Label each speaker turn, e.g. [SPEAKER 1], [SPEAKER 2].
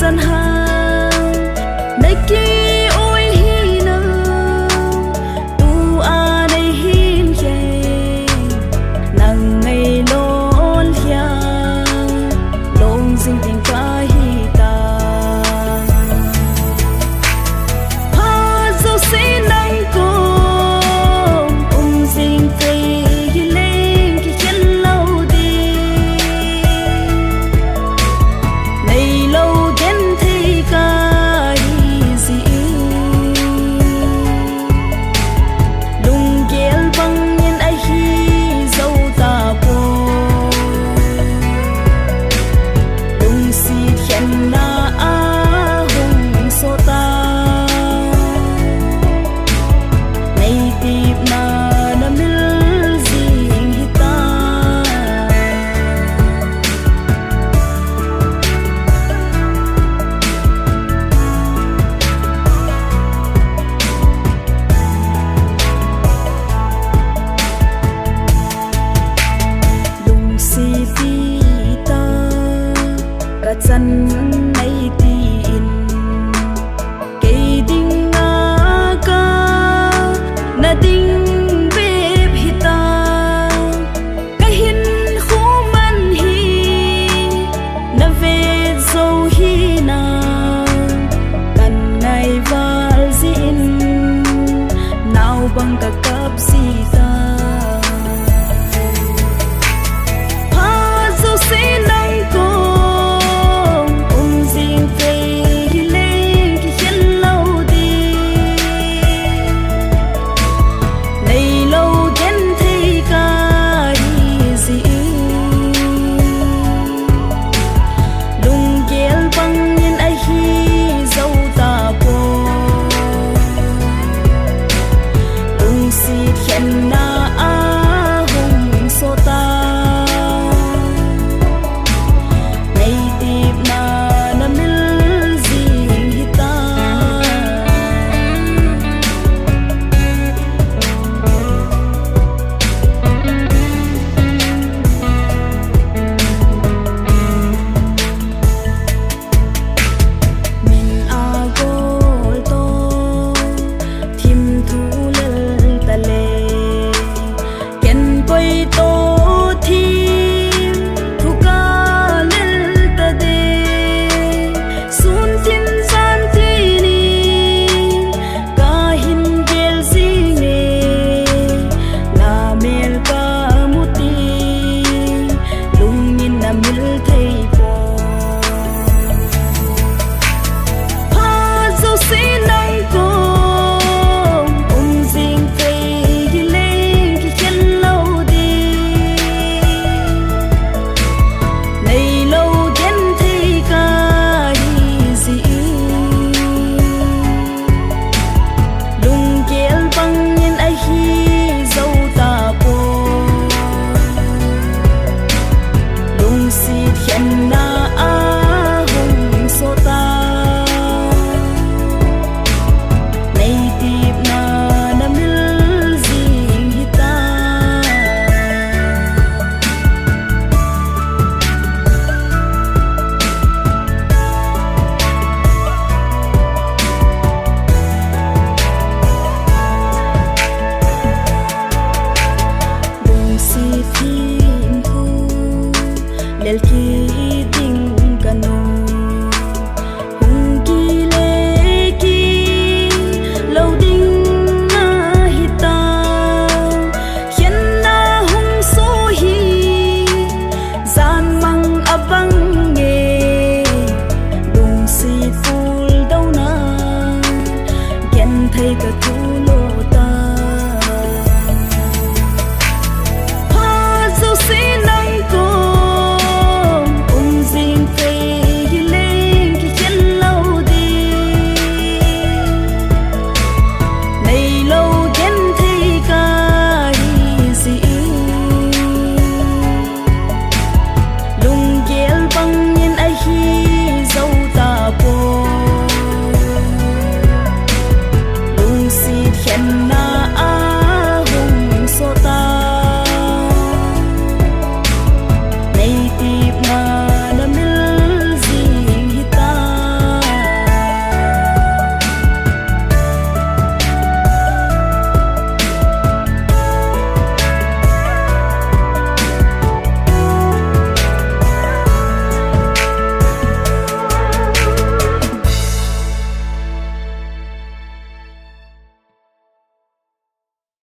[SPEAKER 1] dân hàng nơi kia ôi hi nơ tu a đây hin kề nàng ngày lôn hiang lông dinh tình ca hi ta ha dấu sĩ nắng cùng dinh cây lên khi chân lâu đi này lâu đến thì cái gì lùng ghé băng nhân ai hi dâu ta po lùng xịt khen na a hùng so ta này tiếp na na mil zing hita lùng si pita ka chan